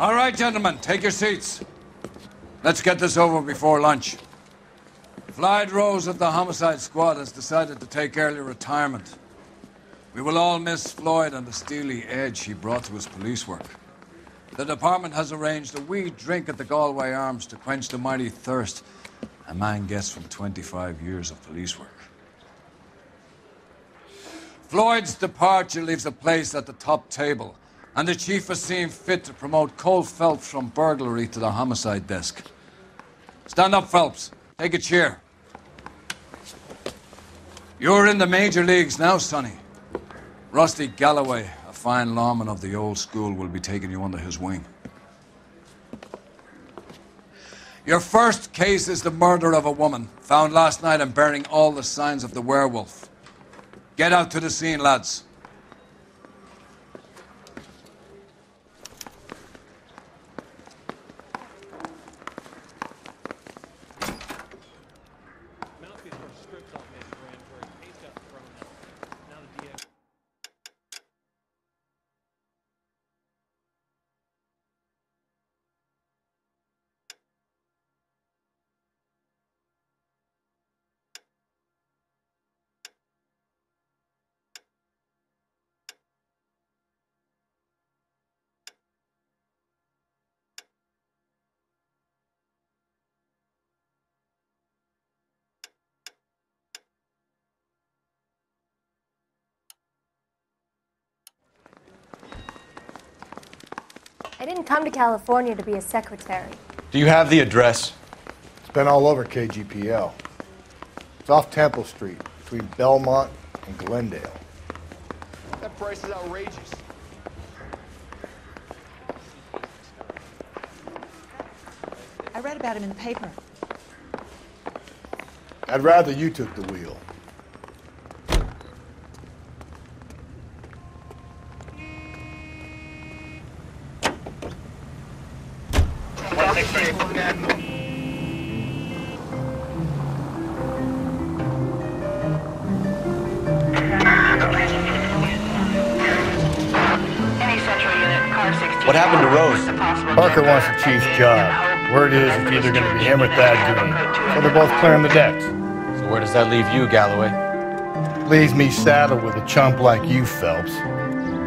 All right, gentlemen, take your seats. Let's get this over before lunch. Floyd Rose of the Homicide Squad has decided to take early retirement. We will all miss Floyd and the steely edge he brought to his police work. The department has arranged a wee drink at the Galway Arms to quench the mighty thirst a man gets from 25 years of police work. Floyd's departure leaves a place at the top table, and the chief has seen fit to promote Cole Phelps from burglary to the homicide desk. Stand up, Phelps. Take a chair. You're in the major leagues now, Sonny. Rusty Galloway, a fine lawman of the old school, will be taking you under his wing. Your first case is the murder of a woman, found last night and bearing all the signs of the werewolf. Get out to the scene, lads. I didn't come to California to be a secretary. Do you have the address? It's been all over KGPL. It's off Temple Street, between Belmont and Glendale. That price is outrageous. I read about him in the paper. I'd rather you took the wheel. What happened to Rose? Parker wants the chief's job. Word is it's either going to be him or Thad Green. So they're both clearing the decks. So where does that leave you, Galloway? Leaves me saddled with a chump like you, Phelps.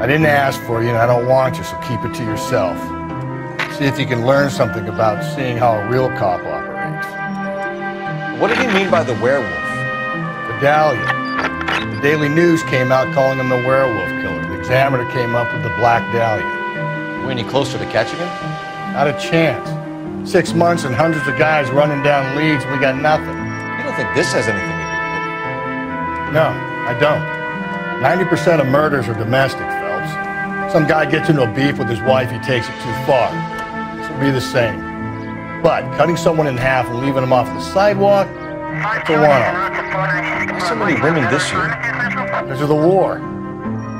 I didn't ask for you and I don't want you, so keep it to yourself. See if you can learn something about seeing how a real cop operates. What did he mean by the werewolf? Dahlia. The Daily News came out calling him the werewolf killer. The Examiner came up with the Black Dahlia. Are we any closer to catching him? Not a chance. 6 months and hundreds of guys running down leads and we got nothing. You don't think this has anything to do with it? No, I don't. 90% of murders are domestic, Phelps. Some guy gets into a beef with his wife, he takes it too far. This will be the same. But cutting someone in half and leaving them off the sidewalk, that's a one-off. Why so many women this year? Because of the war.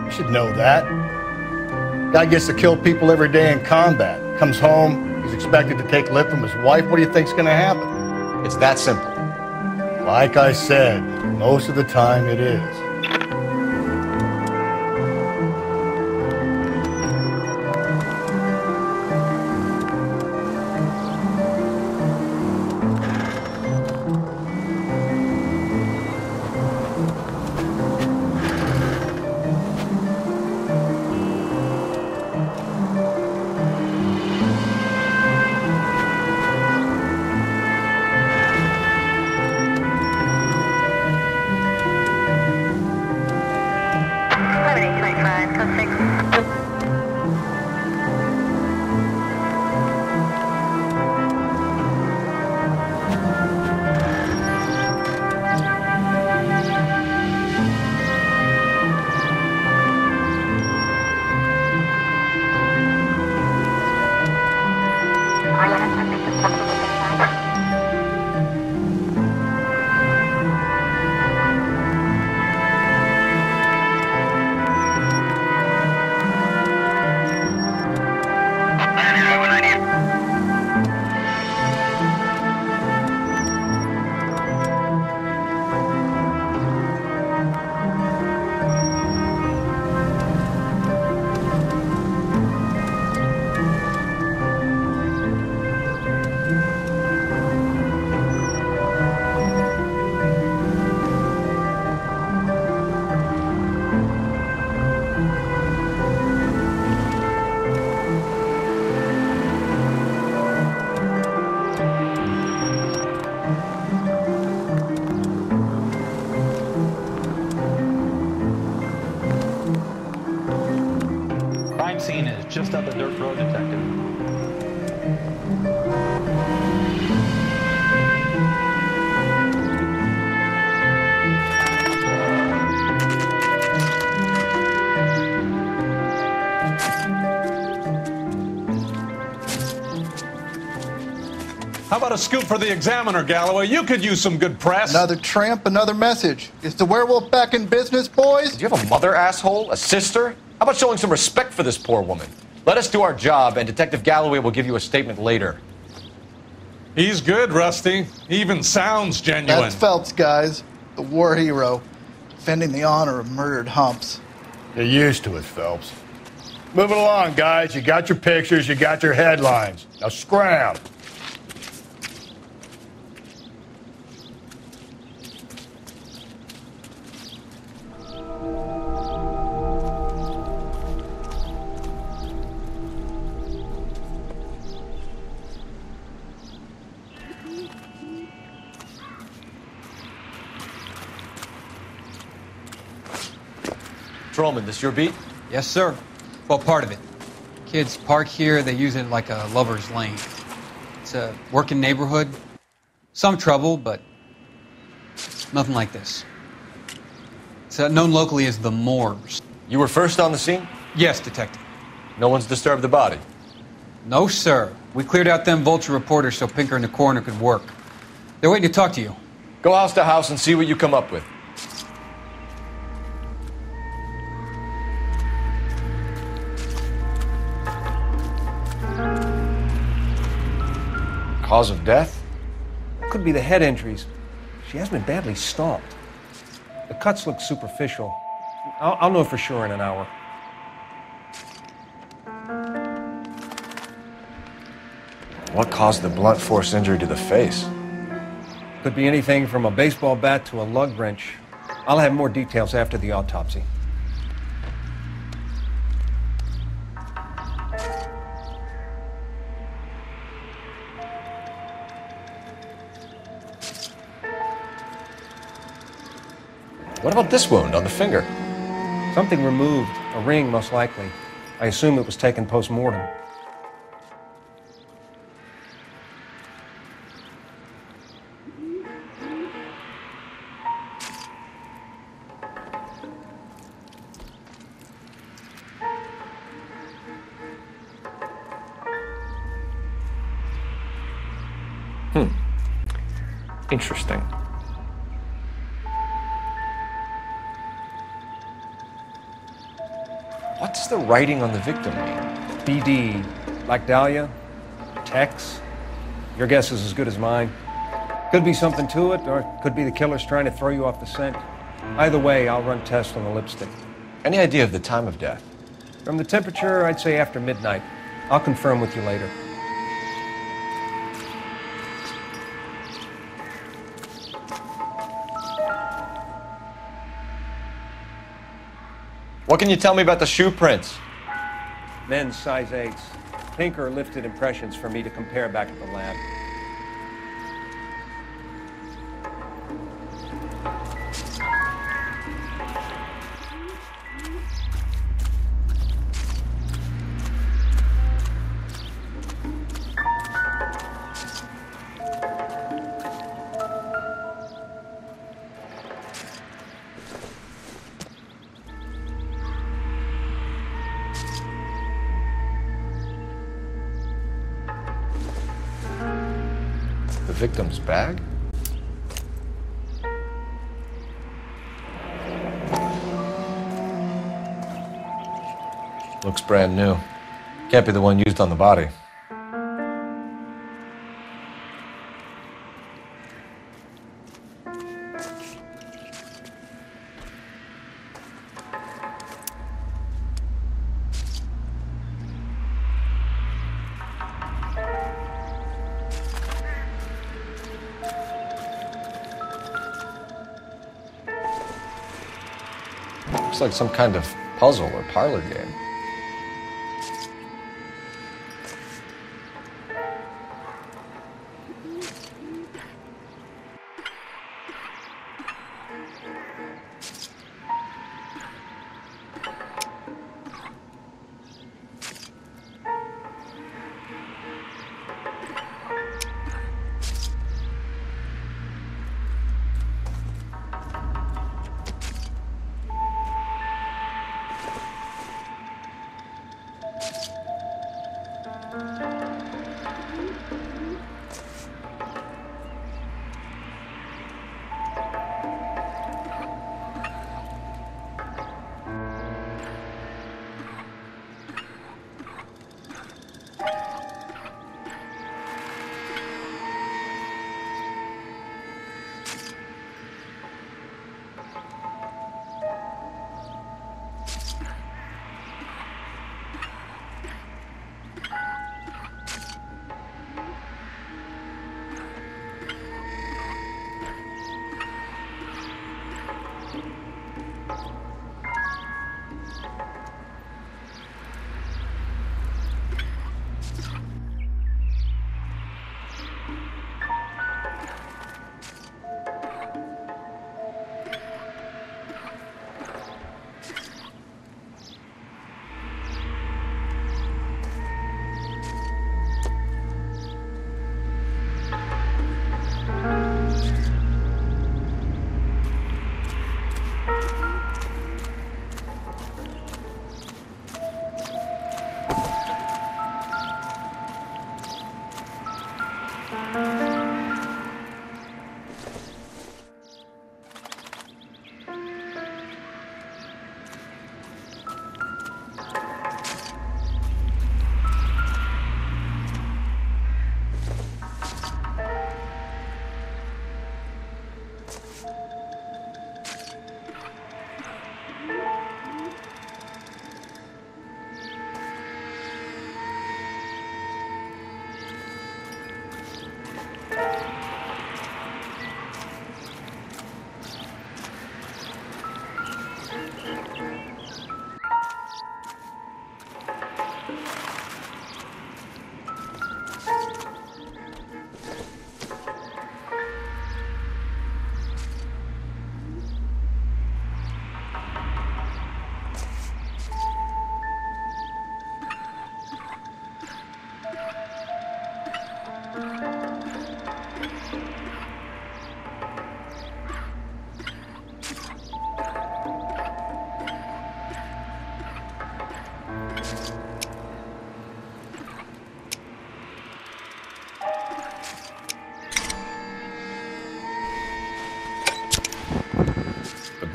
You should know that. Guy gets to kill people every day in combat. Comes home, he's expected to take lip from his wife. What do you think's gonna happen? It's that simple. Like I said, most of the time it is. How about a scoop for the Examiner, Galloway? You could use some good press. Another tramp, another message. Is the werewolf back in business, boys? Do you have a mother, asshole? A sister? How about showing some respect for this poor woman? Let us do our job, and Detective Galloway will give you a statement later. He's good, Rusty. He even sounds genuine. That's Phelps, guys. The war hero. Defending the honor of murdered humps. You're used to it, Phelps. Moving along, guys. You got your pictures, you got your headlines. Now scram. Patrolman, this your beat? Yes, sir. Well, part of it. Kids park here, they use it like a lover's lane. It's a working neighborhood. Some trouble, but nothing like this. It's known locally as the Moors. You were first on the scene? Yes, Detective. No one's disturbed the body? No, sir. We cleared out them vulture reporters so Pinker and the coroner could work. They're waiting to talk to you. Go house to house and see what you come up with. Cause of death? Could be the head injuries. She has been badly stomped. The cuts look superficial. I'll know for sure in an hour. What caused the blunt force injury to the face? Could be anything from a baseball bat to a lug wrench. I'll have more details after the autopsy. What about this wound on the finger? Something removed, a ring most likely. I assume it was taken post-mortem. Interesting. What does the writing on the victim mean? BD, like Dahlia, Tex. Your guess is as good as mine. Could be something to it, or it could be the killer's trying to throw you off the scent. Either way, I'll run tests on the lipstick. Any idea of the time of death? From the temperature, I'd say after midnight. I'll confirm with you later. What can you tell me about the shoe prints? Men's size 8s. Pinker lifted impressions for me to compare back at the lab. The victim's bag? Looks brand new. Can't be the one used on the body. Looks like some kind of puzzle or parlor game.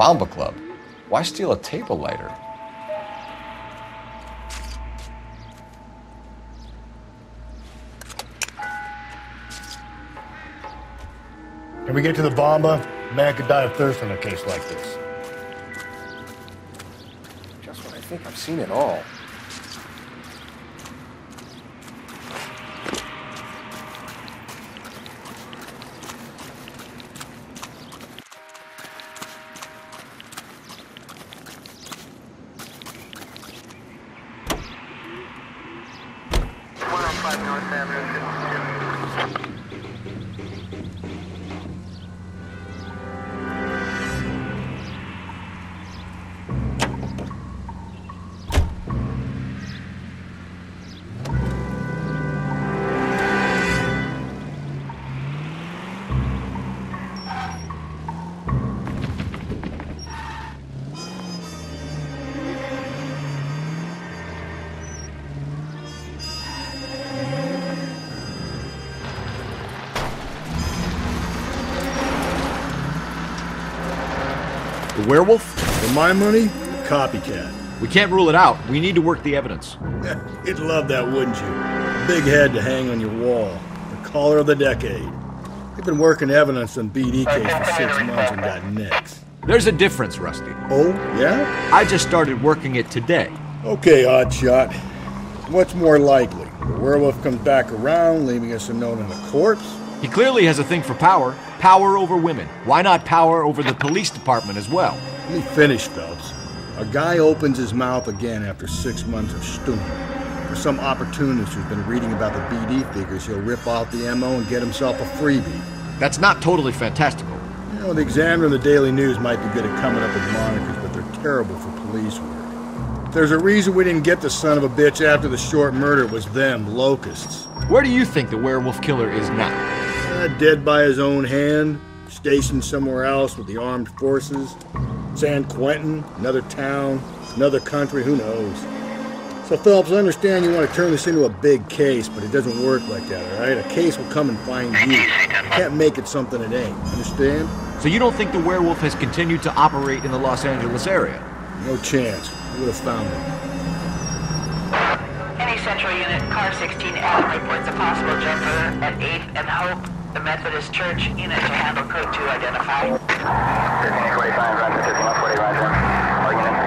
Bomba Club. Why steal a table lighter? Can we get to the Bomba? A man could die of thirst in a case like this. Just when I think I've seen it all. The werewolf? For my money, copycat. We can't rule it out. We need to work the evidence. You'd love that, wouldn't you? A big head to hang on your wall. The caller of the decade. They've been working evidence on BD case for 6 months and got nicks. There's a difference, Rusty. Oh, yeah? I just started working it today. Okay, oddshot. What's more likely? The werewolf comes back around, leaving us a note on a corpse? He clearly has a thing for power. Power over women. Why not power over the police department as well? Let me finish, Phelps. A guy opens his mouth again after 6 months of stewing. For some opportunist who's been reading about the BD figures, he'll rip out the MO and get himself a freebie. That's not totally fantastical. You know, the Examiner and the Daily News might be good at coming up with monikers, but they're terrible for police work. If there's a reason we didn't get the son of a bitch after the short murder, it was them, locusts. Where do you think the werewolf killer is now? Dead by his own hand, stationed somewhere else with the armed forces. San Quentin, another town, another country, who knows? So, Phelps, I understand you want to turn this into a big case, but it doesn't work like that, all right? A case will come and find you. You can't make it something it ain't, understand? So you don't think the werewolf has continued to operate in the Los Angeles area? No chance. We would have found him. Any central unit, car 16L reports a possible jumper at 8th and Hope. The Methodist Church unit to handle code 2 identify. 1545, roger, 1540, roger. All units.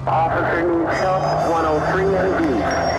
Officer needs help, 103 ID.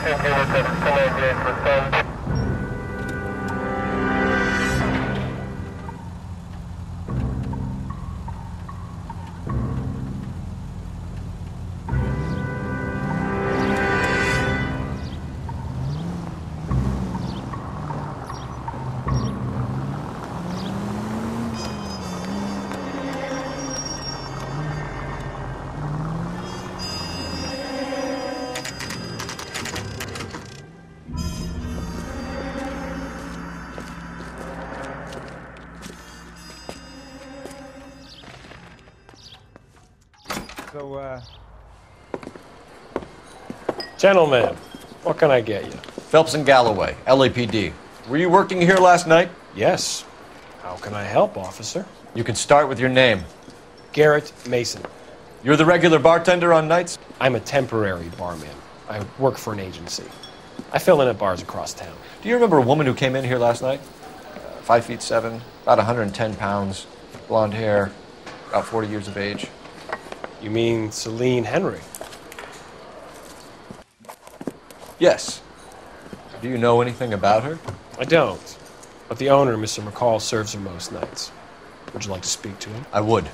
So, gentlemen, what can I get you? Phelps and Galloway, LAPD. Were you working here last night? Yes. How can I help, officer? You can start with your name. Garrett Mason. You're the regular bartender on nights? I'm a temporary barman. I work for an agency. I fill in at bars across town. Do you remember a woman who came in here last night? 5'7", about 110 pounds, blonde hair, about 40 years of age. You mean Celine Henry? Yes. Do you know anything about her? I don't. But the owner, Mr. McCall, serves her most nights. Would you like to speak to him? I would.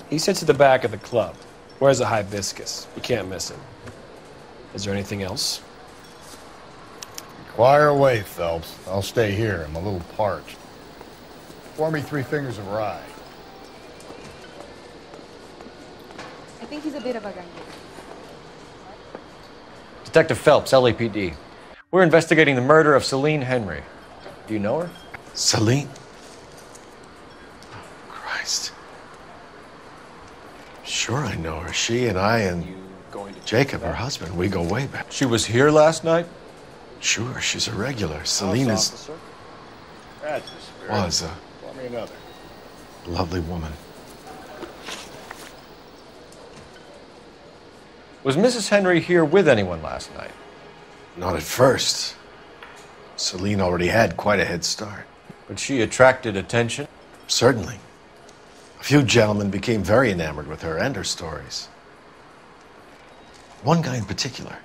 He sits at the back of the club. Wears a hibiscus. You can't miss him. Is there anything else? Inquire away, Phelps. I'll stay here. I'm a little parched. Pour me 3 fingers of rye. I think he's a bit of a gangster. Detective Phelps, LAPD. We're investigating the murder of Celine Henry. Do you know her? Celine? Christ. Sure I know her. She and I and Jacob, her husband, we go way back. She was here last night? Sure, she's a regular. Celine is... That's the spirit. Was Pour me another. a lovely woman. Was Mrs. Henry here with anyone last night? Not at first. Celine already had quite a head start. But she attracted attention? Certainly. A few gentlemen became very enamored with her and her stories. One guy in particular.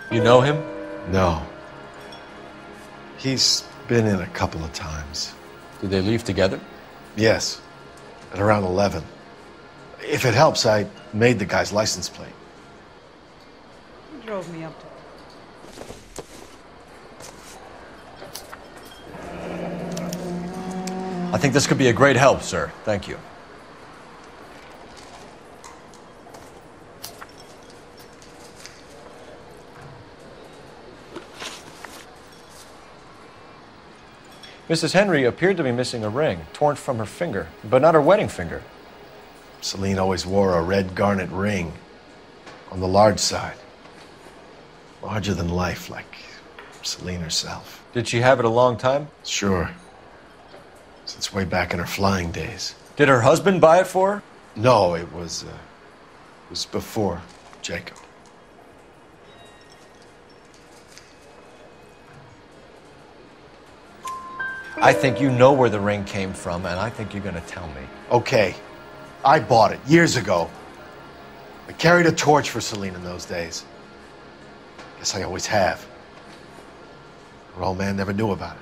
You know him? No. He's been in a couple of times. Did they leave together? Yes. At around 11. If it helps, I made the guy's license plate. He drove me up to I think this could be a great help, sir. Thank you. Mrs. Henry appeared to be missing a ring, torn from her finger, but not her wedding finger. Celine always wore a red garnet ring on the large side. Larger than life, like Celine herself. Did she have it a long time? Sure. Since way back in her flying days. Did her husband buy it for her? No, it was before Jacob. I think you know where the ring came from, and I think you're going to tell me. Okay. I bought it years ago. I carried a torch for Celine in those days. Guess I always have. Her old man never knew about it.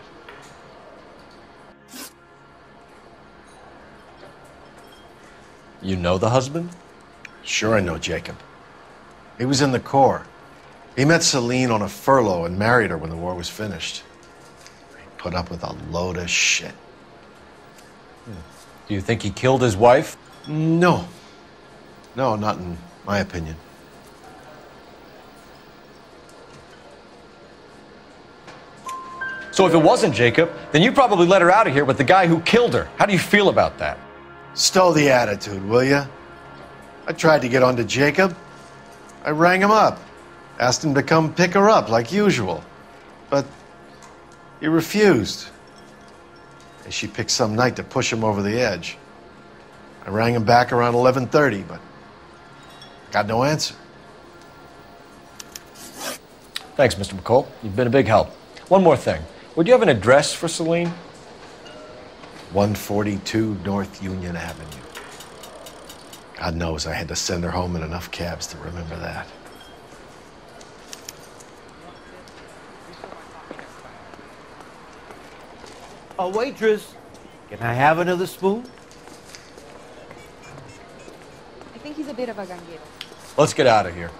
You know the husband? Sure I know Jacob. He was in the Corps. He met Celine on a furlough and married her when the war was finished. He put up with a load of shit. Do you think he killed his wife? No. No, not in my opinion. So if it wasn't Jacob, then you probably let her out of here with the guy who killed her. How do you feel about that? Stow the attitude, will ya? I tried to get onto Jacob. I rang him up. Asked him to come pick her up like usual. But he refused. And she picked some night to push him over the edge. I rang him back around 11:30, but got no answer. Thanks, Mr. McCall. You've been a big help. One more thing. Would you have an address for Celine? 142 North Union Avenue. God knows I had to send her home in enough cabs to remember that. A waitress, can I have another spoon? I think he's a bit of a ganguero. Let's get out of here.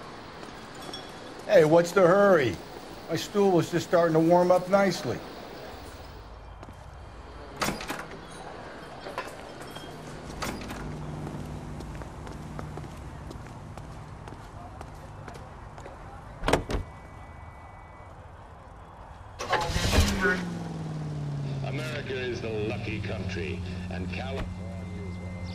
Hey, what's the hurry? My stool was just starting to warm up nicely. America is the lucky country, and California is one of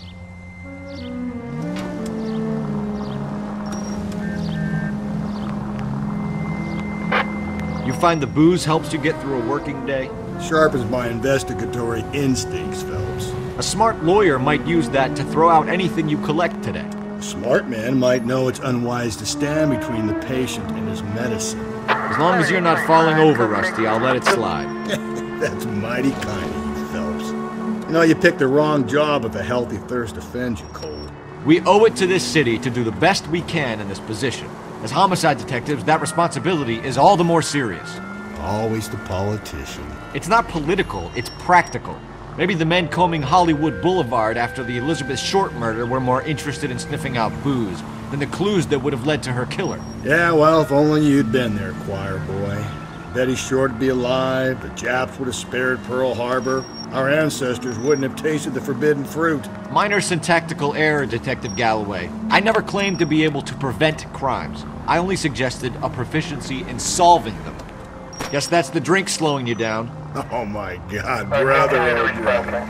You find the booze helps you get through a working day? Sharpens my investigatory instincts, Phelps. A smart lawyer might use that to throw out anything you collect today. A smart man might know it's unwise to stand between the patient and his medicine. As long as you're not falling over, Rusty, I'll let it slide. That's mighty kind of you, Phelps. You know, you picked the wrong job if a healthy thirst offends you, Cole. We owe it to this city to do the best we can in this position. As homicide detectives, that responsibility is all the more serious. Always the politician. It's not political, it's practical. Maybe the men combing Hollywood Boulevard after the Elizabeth Short murder were more interested in sniffing out booze than the clues that would have led to her killer. Yeah, well, if only you'd been there, choir boy. Betty Short would be alive, the Japs would have spared Pearl Harbor, our ancestors wouldn't have tasted the forbidden fruit. Minor syntactical error, Detective Galloway. I never claimed to be able to prevent crimes. I only suggested a proficiency in solving them. Guess that's the drink slowing you down. Oh my God, brother, oh brother.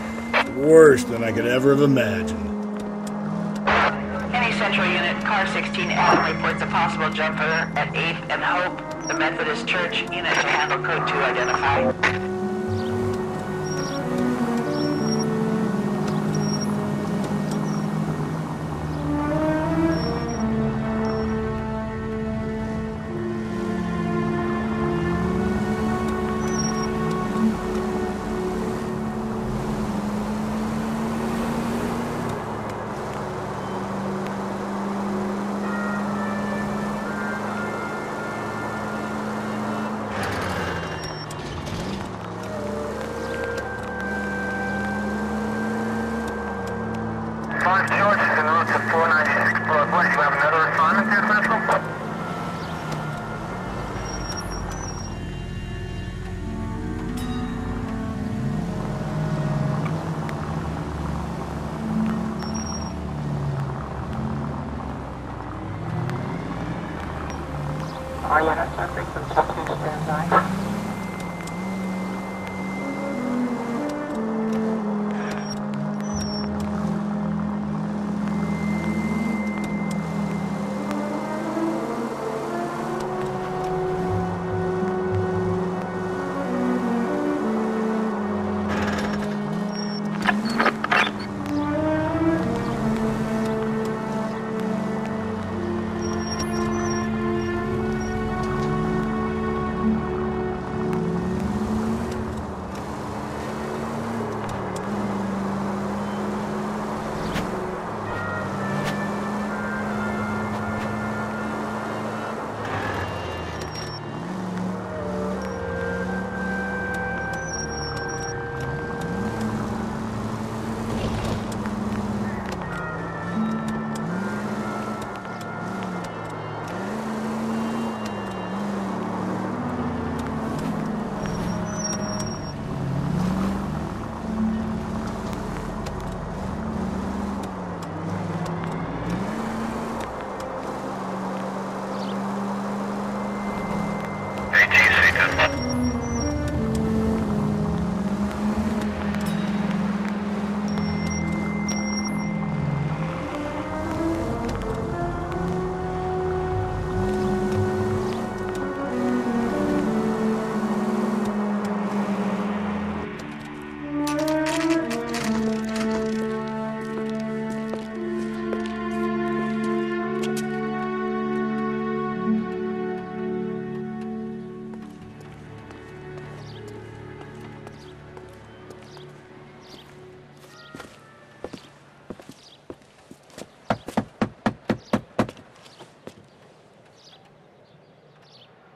Worse than I could ever have imagined. Any Central Unit, Car 16L reports a possible jumper at 8th and Hope, the Methodist Church. Unit to handle code 2 identify. George is en route to 496 Broadwest. You have another assignment here, Central? Ariana, suspect from Chelsea, stand by.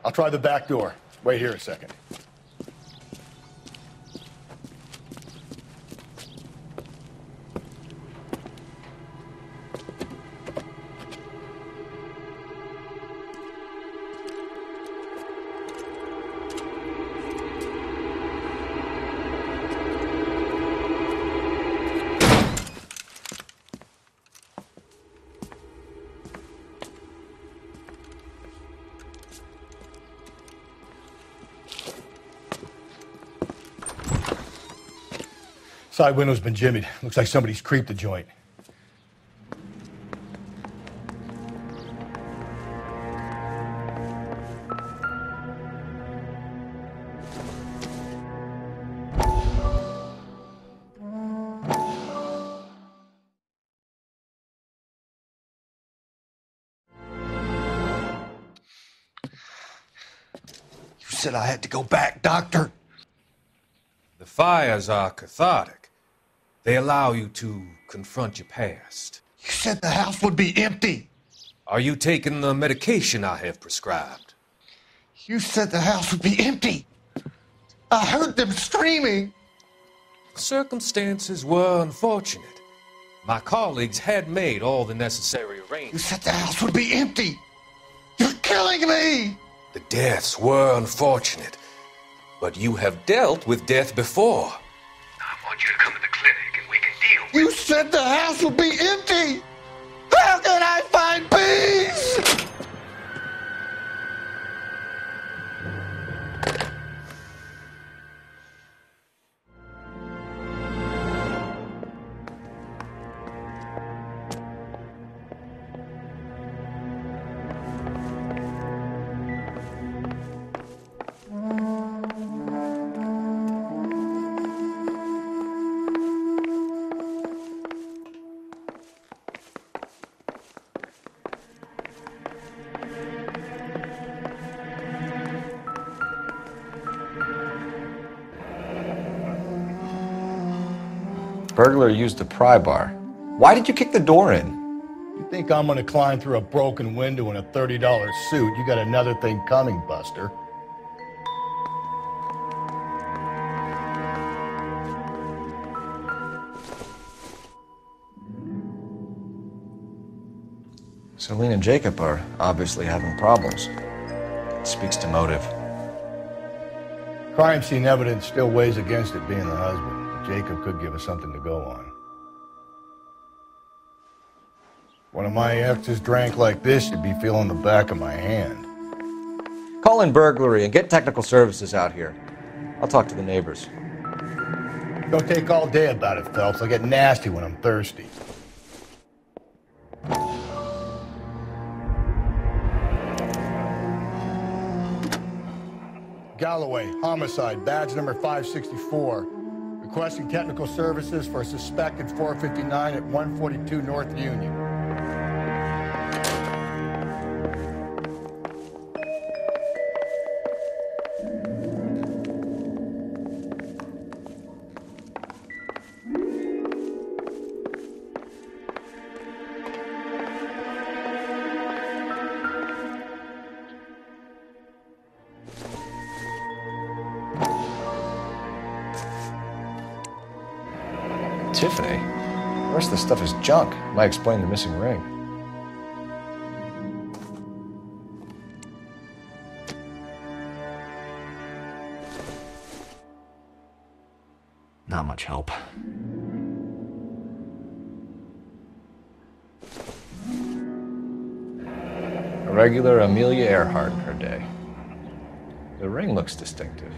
I'll try the back door. Wait here a second. Side window's been jimmied. Looks like somebody's creeped the joint. You said I had to go back, Doctor. The fires are cathartic. They allow you to confront your past. You said the house would be empty. Are you taking the medication I have prescribed? You said the house would be empty. I heard them screaming. Circumstances were unfortunate. My colleagues had made all the necessary arrangements. You said the house would be empty. You're killing me. The deaths were unfortunate, but you have dealt with death before. I want you to come to the clinic and we can deal with it. You said the house would be empty. How can I find peace? Burglar used a pry bar. Why did you kick the door in? You think I'm gonna climb through a broken window in a $30 suit? You got another thing coming, Buster. Celine and Jacob are obviously having problems. It speaks to motive. Crime scene evidence still weighs against it being the husband. Jacob could give us something to go on. One of my exes drank like this, you'd be feeling the back of my hand. Call in burglary and get technical services out here. I'll talk to the neighbors. Don't take all day about it, Phelps. I get nasty when I'm thirsty. Galloway, homicide, badge number 564. Requesting technical services for a suspected 459 at 142 North Union. Tiffany? The rest of the stuff is junk. Might explain the missing ring. Not much help. A regular Amelia Earhart in her day. The ring looks distinctive.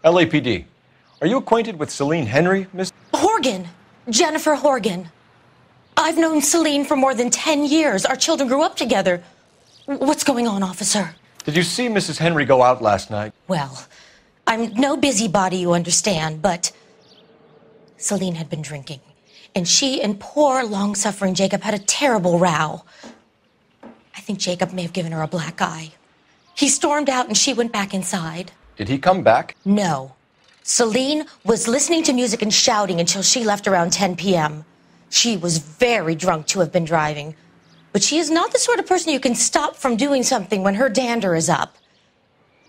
LAPD. Are you acquainted with Celine Henry, Miss? Horgan. Jennifer Horgan. I've known Celine for more than 10 years. Our children grew up together. What's going on, officer? Did you see Mrs. Henry go out last night? Well, I'm no busybody, you understand, but Celine had been drinking, and she and poor, long-suffering Jacob had a terrible row. I think Jacob may have given her a black eye. He stormed out, and she went back inside. Did he come back? No. Celine was listening to music and shouting until she left around 10 p.m. She was very drunk to have been driving, but she is not the sort of person you can stop from doing something when her dander is up.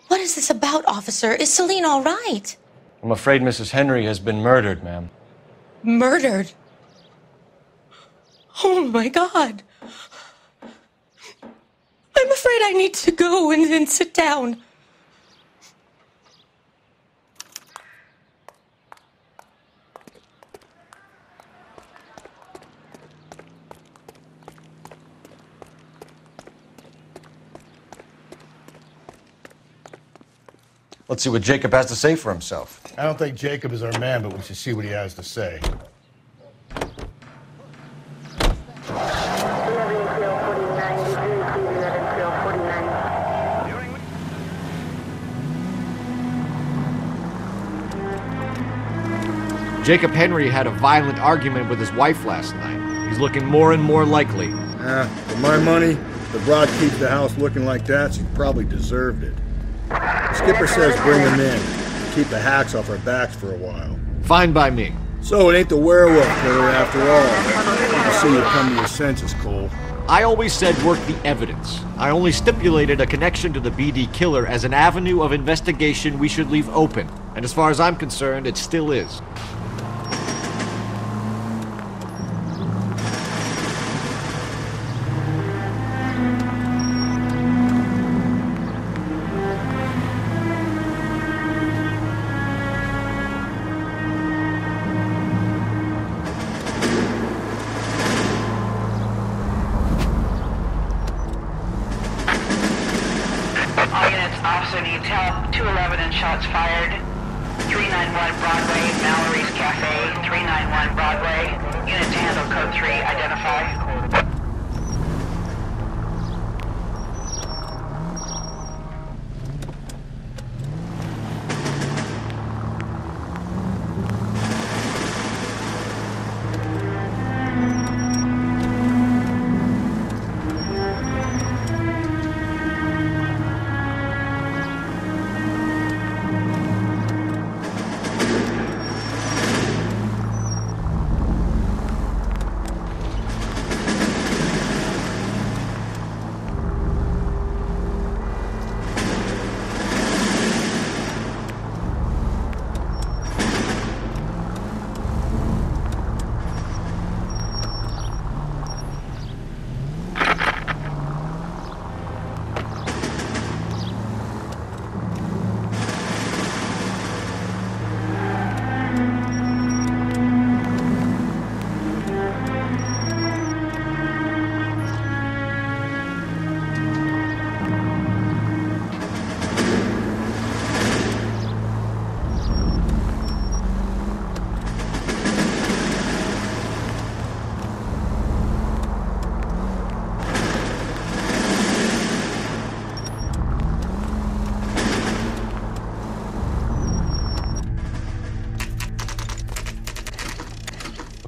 What is this about, officer? Is Celine all right? I'm afraid Mrs. Henry has been murdered, ma'am. Murdered? Oh, my God. I'm afraid I need to go and sit down. Let's see what Jacob has to say for himself. I don't think Jacob is our man, but we should see what he has to say. Jacob Henry had a violent argument with his wife last night. He's looking more and more likely. For my money, if the broad keeps the house looking like that, she probably deserved it. The skipper says bring him in. Keep the hacks off our backs for a while. Fine by me. So it ain't the werewolf killer after all. Good to see you come to your senses, Cole. I always said work the evidence. I only stipulated a connection to the BD killer as an avenue of investigation we should leave open. And as far as I'm concerned, it still is. Officer needs help. 211 and shots fired. 391 Broadway, Mallory's Cafe. 391 Broadway. Unit to handle code 3. Identify.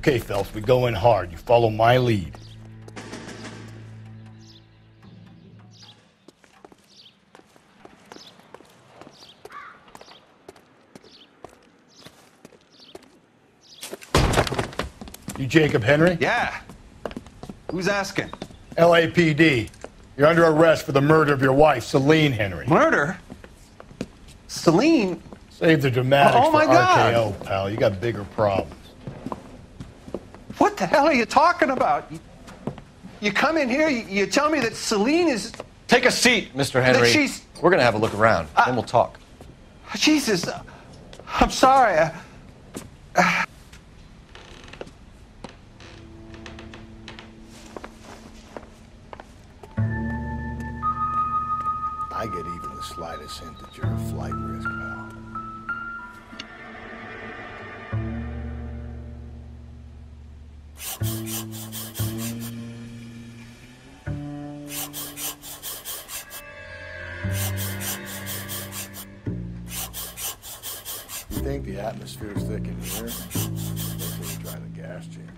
Okay, Phelps, we go in hard. You follow my lead. You Jacob Henry? Yeah. Who's asking? LAPD. You're under arrest for the murder of your wife, Celine Henry. Murder? Celine? Save the dramatics Oh, my for God. RKO, pal. You got bigger problems. What the hell are you talking about? You come in here, you tell me that Celine is... Take a seat, Mr. Henry. That she's... We're going to have a look around, then we'll talk. Jesus, I'm sorry. I get even the slightest hint that you're a flight risk, pal. You think the atmosphere's thick in here? Wait till you try the gas chamber.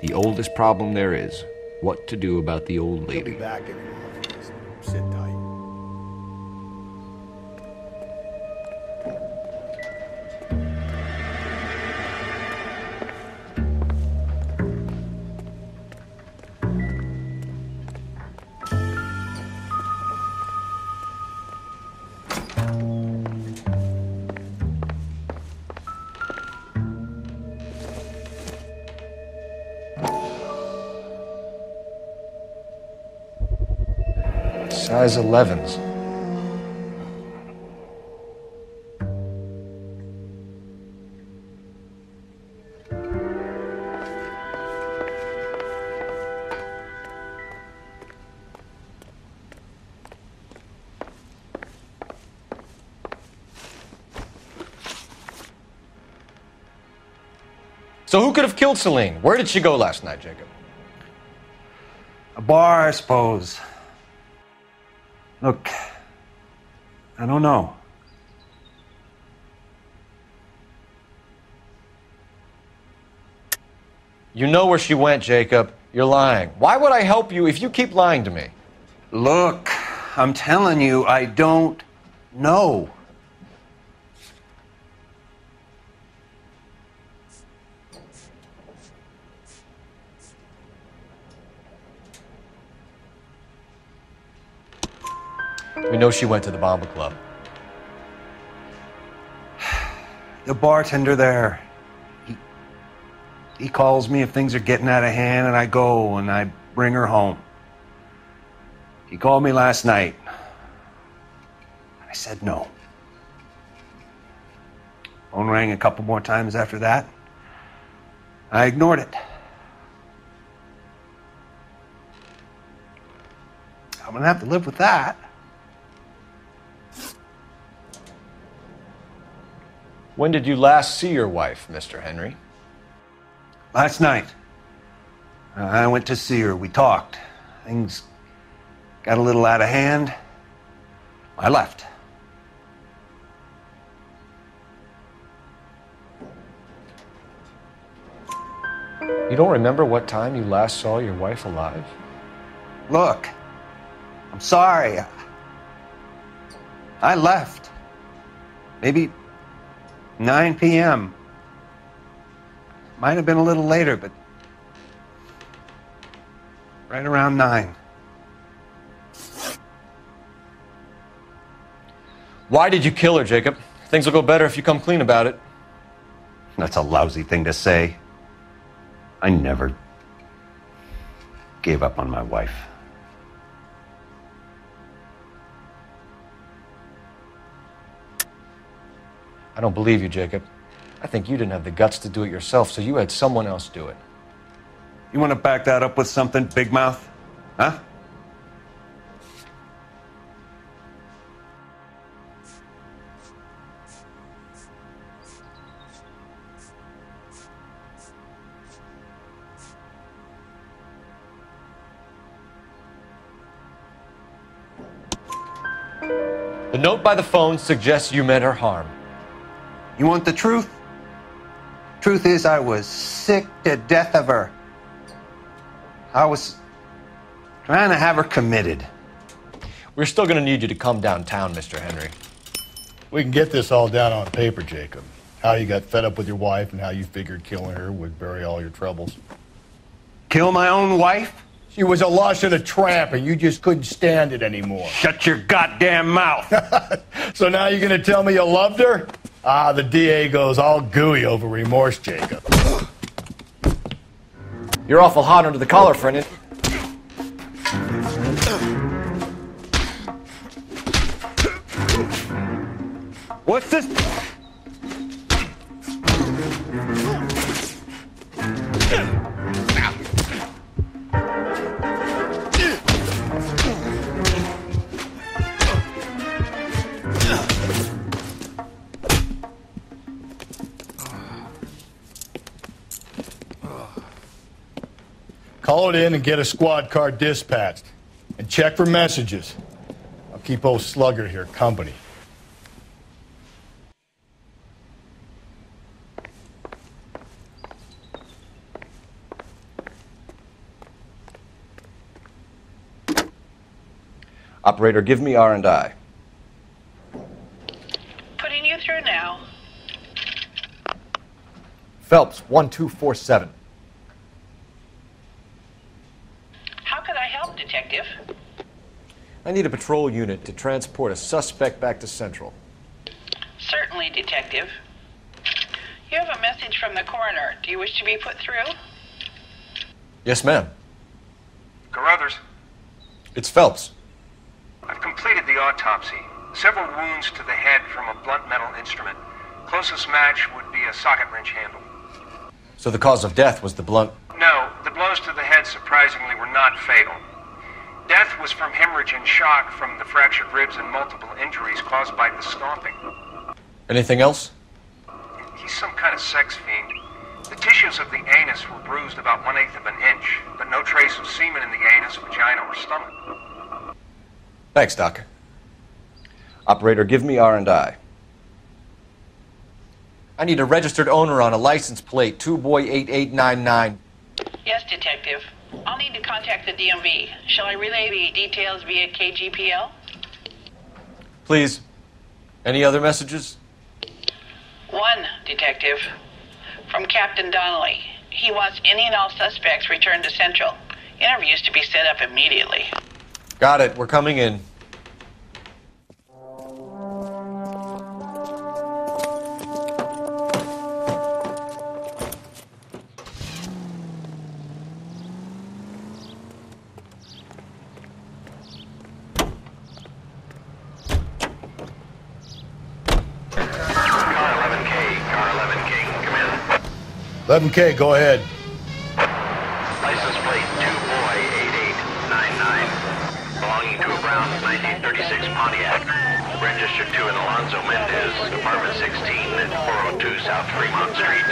The oldest problem there is, what to do about the old He'll be lady. back in a moment. Just sit tight. Size 11s. So who could have killed Celine? Where did she go last night, Jacob? A bar, I suppose. Look, I don't know. You know where she went, Jacob. You're lying. Why would I help you if you keep lying to me? Look, I'm telling you, I don't know. We know she went to the Bomba Club. The bartender there, he calls me if things are getting out of hand, and I go and I bring her home. He called me last night. I said no. Phone rang a couple more times after that. I ignored it. I'm gonna have to live with that. When did you last see your wife, Mr. Henry? Last night. I went to see her. We talked. Things got a little out of hand. I left. You don't remember what time you last saw your wife alive? Look, I'm sorry. I left. Maybe 9 p.m. Might have been a little later, but right around 9. Why did you kill her, Jacob? Things will go better if you come clean about it. That's a lousy thing to say. I never gave up on my wife. I don't believe you, Jacob. I think you didn't have the guts to do it yourself, so you had someone else do it. You want to back that up with something, Big Mouth? Huh? The note by the phone suggests you meant her harm. You want the truth? Truth is, I was sick to death of her. I was trying to have her committed. We're still going to need you to come downtown, Mr. Henry. We can get this all down on paper, Jacob. How you got fed up with your wife and how you figured killing her would bury all your troubles. Kill my own wife? She was a lush and a tramp, and you just couldn't stand it anymore. Shut your goddamn mouth! So now you're gonna tell me you loved her? Ah, the DA goes all gooey over remorse, Jacob. You're awful hot under the collar, friend. What's this? Call it in and get a squad car dispatched. And check for messages. I'll keep old Slugger here company. Operator, give me R&I. Putting you through now. Phelps, 1247. How could I help, Detective? I need a patrol unit to transport a suspect back to Central. Certainly, Detective. You have a message from the coroner. Do you wish to be put through? Yes, ma'am. Carruthers, It's Phelps. I've completed the autopsy. Several wounds to the head from a blunt metal instrument. Closest match would be a socket wrench handle. So the cause of death was the blunt... No, the blows to the head surprisingly were not fatal. Death was from hemorrhage and shock from the fractured ribs and multiple injuries caused by the stomping. Anything else? He's some kind of sex fiend. The tissues of the anus were bruised about 1/8 of an inch, but no trace of semen in the anus, vagina, or stomach. Thanks, Doc. Operator, give me R&I. I need a registered owner on a license plate, 2boy8899. Yes, Detective. I'll need to contact the DMV. Shall I relay the details via KGPL? Please. Any other messages? One, Detective. From Captain Donnelly. He wants any and all suspects returned to Central. Interviews to be set up immediately. Got it. We're coming in. Car 11K, come in. 11K, go ahead. License plate 2boy8899. Belonging to a brown 1936 Pontiac. Registered to an Alonzo Mendez, apartment 16 at 402 South Fremont Street.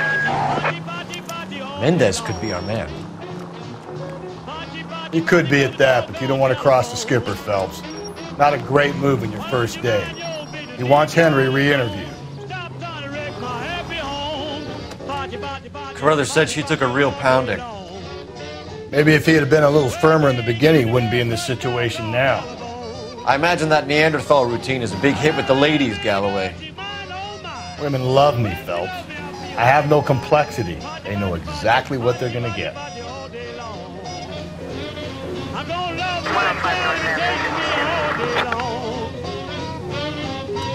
Mendez could be our man. You could be at that, but you don't want to cross the skipper, Phelps. Not a great move on your first day. He wants Henry re-interviewed. Carruthers said she took a real pounding. Maybe if he had been a little firmer in the beginning, he wouldn't be in this situation now. I imagine that Neanderthal routine is a big hit with the ladies, Galloway. Women love me, Phelps. I have no complexity. They know exactly what they're going to get.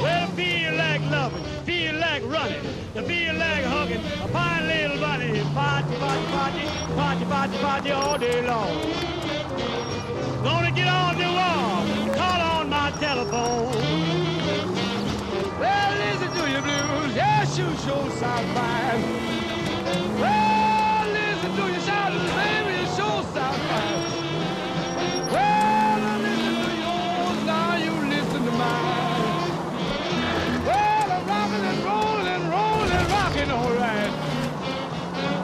Well, feel like loving, feel like running, feel like hugging, a fine little bunny, party, party, party, party, party, party all day long. Gonna get on the wall, call on my telephone. Well, listen to your blues, yeah, shoot, sure sound fine. Well, listen to your shouters, baby, it sure sound fine. Well, I listen to yours, now you listen to mine. Well, I'm rocking and rolling, rolling, rocking all right.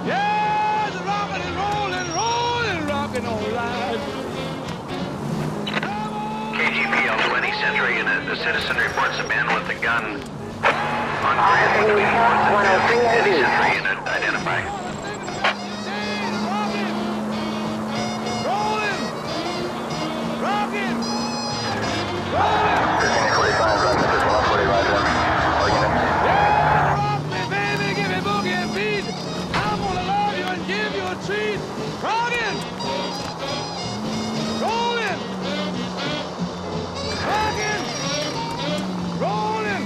Yes, rocking and rolling, rolling, rocking all right. KGPL 20 Century unit. The citizen reports a man with a gun on bridge between 4th and 5th. City Century unit identify. Rocking, rock me, baby, give me boogie and beat. I'm gonna love you and give you a treat. Rocking, rolling, rocking, rolling,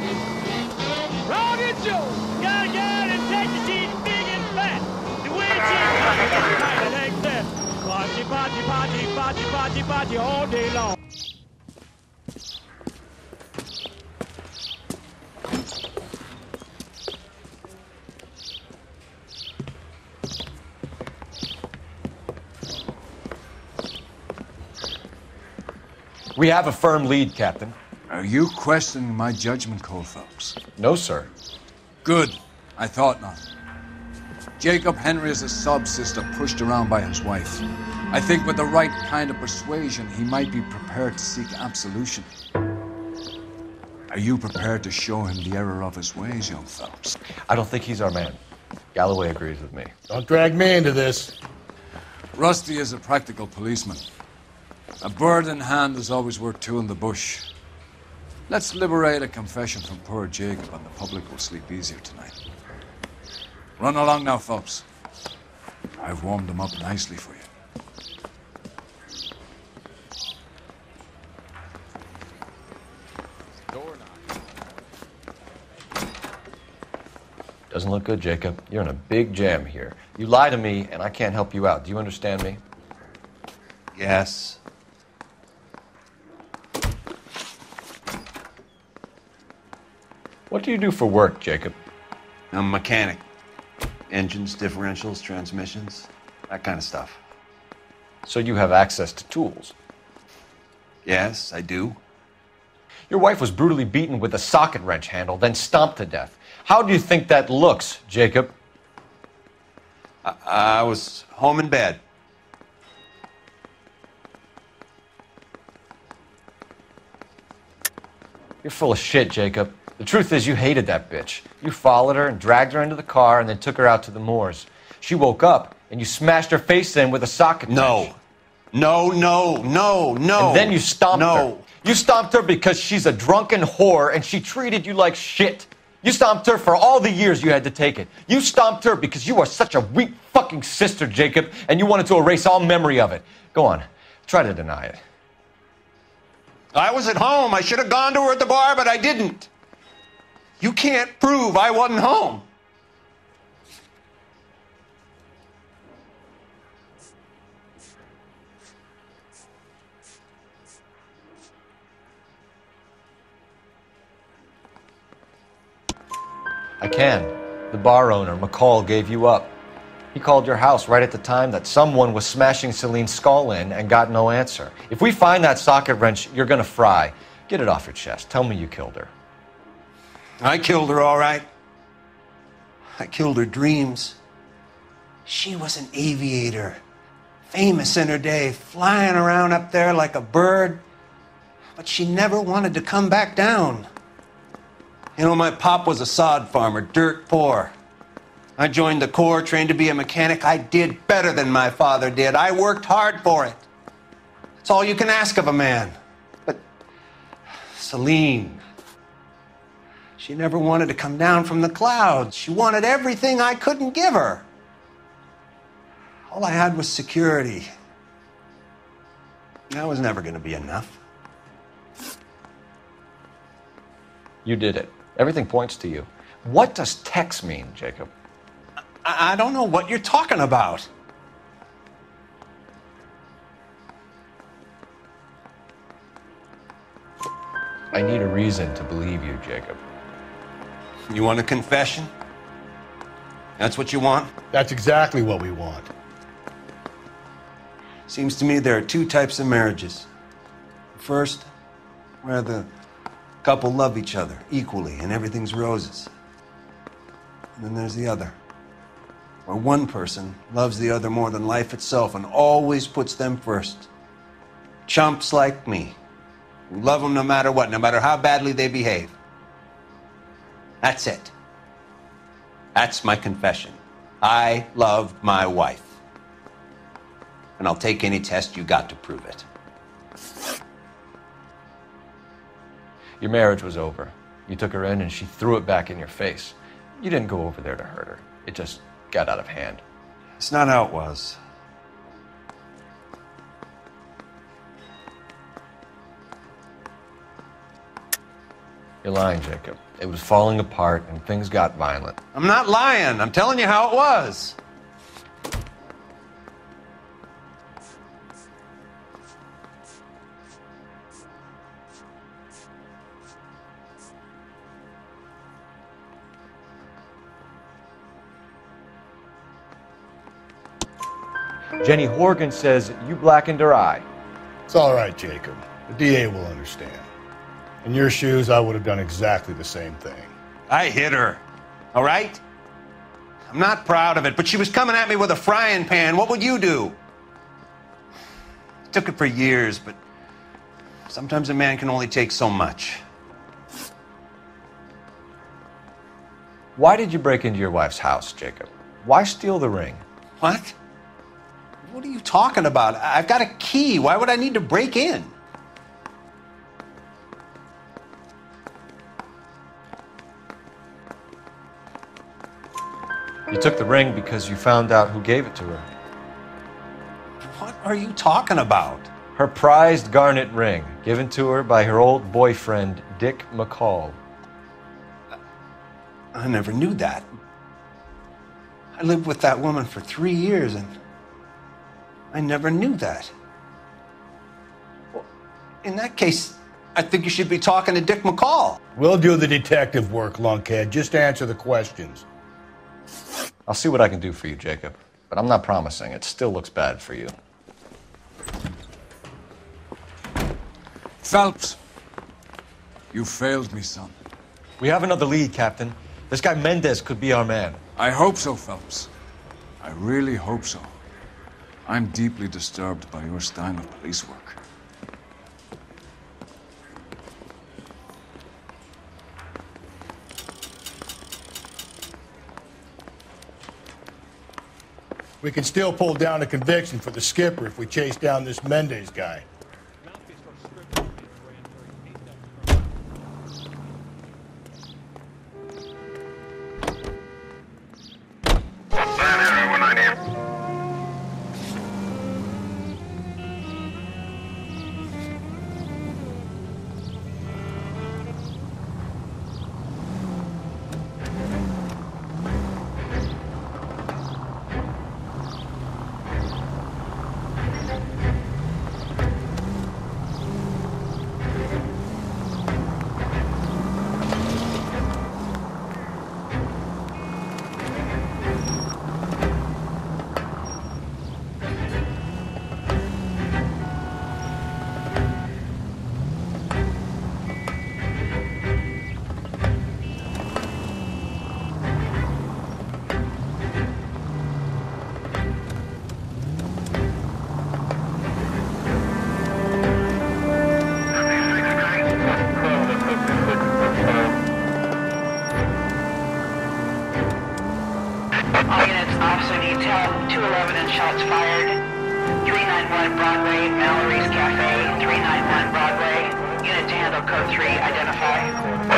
rocking, Joe. Gotta get out and take the sheet big and fat. The way she's rocking like that. Party, party, party, party, party, party all day long. We have a firm lead, Captain. Are you questioning my judgment call, Phelps? No, sir. Good. I thought not. Jacob Henry is a sub-sister pushed around by his wife. I think with the right kind of persuasion, he might be prepared to seek absolution. Are you prepared to show him the error of his ways, young Phelps? I don't think he's our man. Galloway agrees with me. Don't drag me into this. Rusty is a practical policeman. A bird in hand is always worth two in the bush. Let's liberate a confession from poor Jacob, and the public will sleep easier tonight. Run along now, Phelps. I've warmed them up nicely for you. Doesn't look good, Jacob. You're in a big jam here. You lie to me, and I can't help you out. Do you understand me? Yes. What do you do for work, Jacob? I'm a mechanic. Engines, differentials, transmissions, that kind of stuff. So you have access to tools? Yes, I do. Your wife was brutally beaten with a socket wrench handle, then stomped to death. How do you think that looks, Jacob? I was home in bed. You're full of shit, Jacob. The truth is you hated that bitch. You followed her and dragged her into the car and then took her out to the moors. She woke up and you smashed her face in with a socket wrench. No. And then you stomped her. You stomped her because she's a drunken whore and she treated you like shit. You stomped her for all the years you had to take it. You stomped her because you are such a weak fucking sister, Jacob, and you wanted to erase all memory of it. Go on. Try to deny it. I was at home. I should have gone to her at the bar, but I didn't. You can't prove I wasn't home. I can. The bar owner, McCall, gave you up. He called your house right at the time that someone was smashing Celine's skull in and got no answer. If we find that socket wrench, you're gonna fry. Get it off your chest. Tell me you killed her. I killed her, all right. I killed her dreams. She was an aviator, famous in her day, flying around up there like a bird, but she never wanted to come back down. You know, my pop was a sod farmer, dirt poor. I joined the Corps, trained to be a mechanic. I did better than my father did. I worked hard for it. That's all you can ask of a man. But Celine, she never wanted to come down from the clouds. She wanted everything I couldn't give her. All I had was security. That was never going to be enough. You did it. Everything points to you. What does Tex mean, Jacob? I don't know what you're talking about. I need a reason to believe you, Jacob. You want a confession? That's what you want? That's exactly what we want. Seems to me there are two types of marriages. First, where the couple love each other equally and everything's roses. And then there's the other, where one person loves the other more than life itself and always puts them first. Chumps like me, who love them no matter what, no matter how badly they behave. That's it. That's my confession. I loved my wife. And I'll take any test you got to prove it. Your marriage was over. You took her in and she threw it back in your face. You didn't go over there to hurt her. It just got out of hand. It's not how it was. You're lying, Jacob. It was falling apart and things got violent. I'm not lying. I'm telling you how it was. Jenny Horgan says you blackened her eye. It's all right, Jacob. The DA will understand. In your shoes, I would have done exactly the same thing. I hit her, all right? I'm not proud of it, but she was coming at me with a frying pan. What would you do? took it for years, but sometimes a man can only take so much. Why did you break into your wife's house, Jacob? Why steal the ring? What? What are you talking about? I've got a key. Why would I need to break in? You took the ring because you found out who gave it to her. What are you talking about? Her prized garnet ring, given to her by her old boyfriend, Dick McCall. I never knew that. I lived with that woman for 3 years, and I never knew that. Well, in that case, I think you should be talking to Dick McCall. We'll do the detective work, lunkhead. Just answer the questions. I'll see what I can do for you, Jacob. But I'm not promising. It still looks bad for you. Phelps, you failed me, son. We have another lead, Captain. This guy Mendez could be our man. I hope so, Phelps. I really hope so. I'm deeply disturbed by your style of police work. We can still pull down a conviction for the skipper if we chase down this Mendez guy. All units, officer needs help. 211 and shots fired. 391 Broadway, Mallory's Cafe. 391 Broadway. Unit to handle code 3, identify.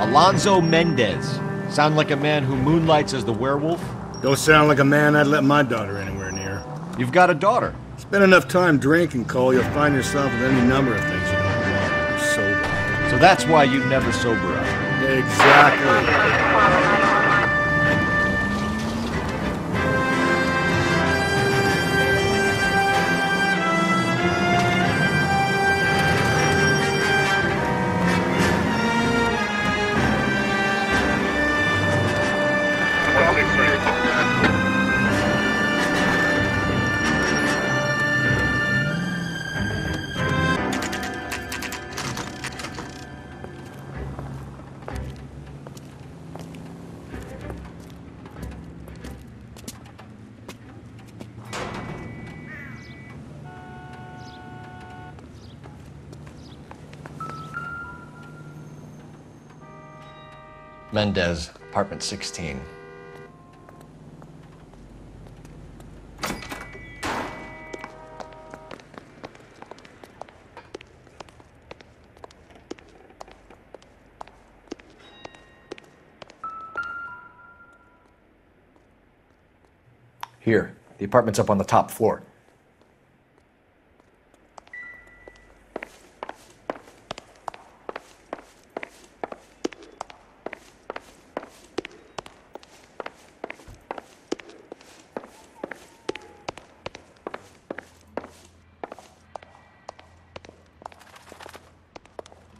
Alonzo Mendez. Sound like a man who moonlights as the werewolf? Don't sound like a man I'd let my daughter anywhere near. You've got a daughter. Spend enough time drinking, Cole, you'll find yourself with any number of things you don't want when you're sober. So that's why you never sober up. Exactly. Mendez, apartment 16. Here, the apartment's up on the top floor.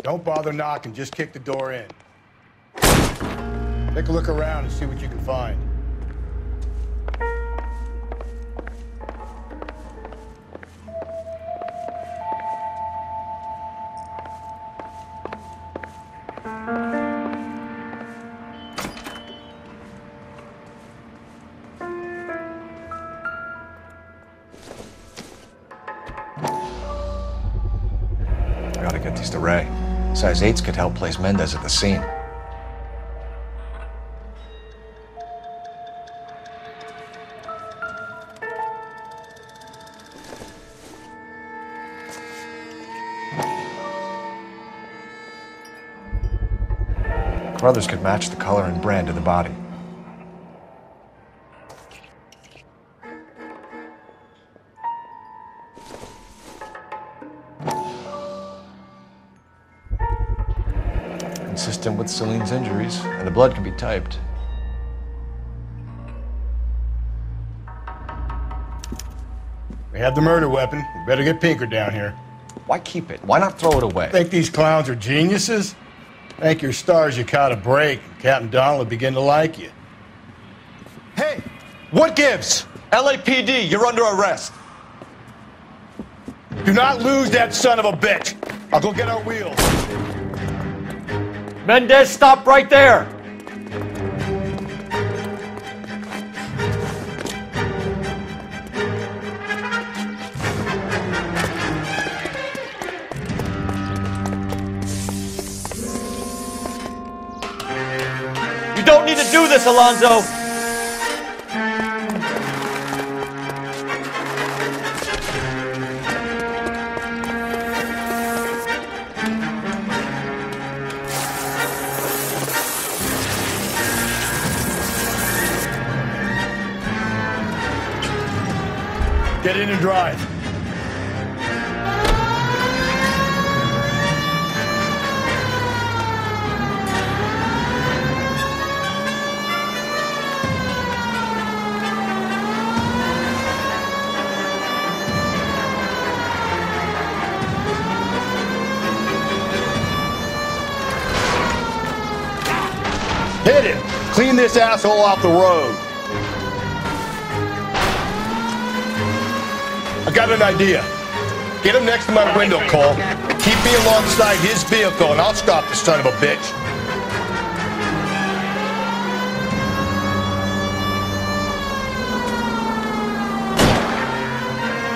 Don't bother knocking, just kick the door in. Take a look around and see what you can find. Get these to Ray. Size 8s could help place Mendez at the scene. Brothers could match the color and brand of the body. Consistent with Celine's injuries, and the blood can be typed. We have the murder weapon. We better get Pinker down here. Why keep it? Why not throw it away? Think these clowns are geniuses? Thank your stars you caught a break. Captain Donald will begin to like you. Hey, what gives? LAPD, you're under arrest. Do not lose that son of a bitch. I'll go get our wheels. Mendez, stop right there. You don't need to do this, Alonzo. Get in and drive. Hit him! Clean this asshole off the road. I got an idea. Get him next to my window, Cole. Keep me alongside his vehicle, and I'll stop the son of a bitch.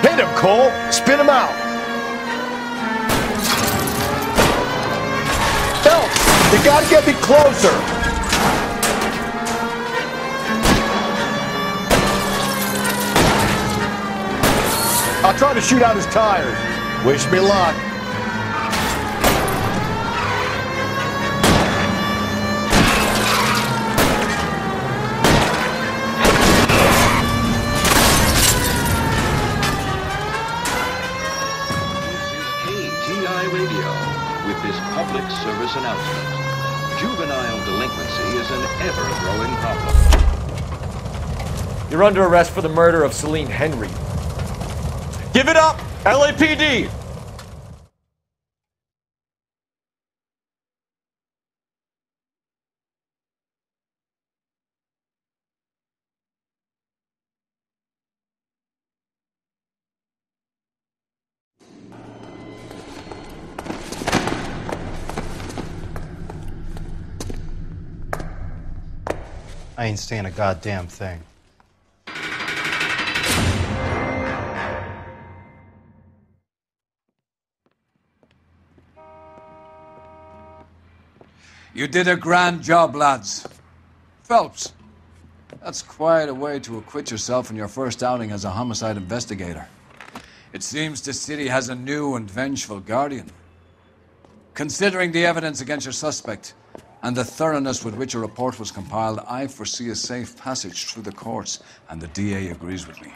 Hit him, Cole. Spin him out. Phelps, you gotta get me closer. I'll try to shoot out his tires. Wish me luck. KTI Radio with this public service announcement. Juvenile delinquency is an ever-growing problem. You're under arrest for the murder of Celine Henry. Give it up, LAPD! I ain't saying a goddamn thing. You did a grand job, lads. Phelps, that's quite a way to acquit yourself in your first outing as a homicide investigator. It seems the city has a new and vengeful guardian. Considering the evidence against your suspect and the thoroughness with which a report was compiled, I foresee a safe passage through the courts, and the DA agrees with me.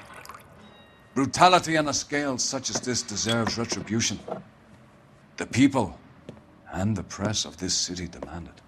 Brutality on a scale such as this deserves retribution. The people and the press of this city demand it.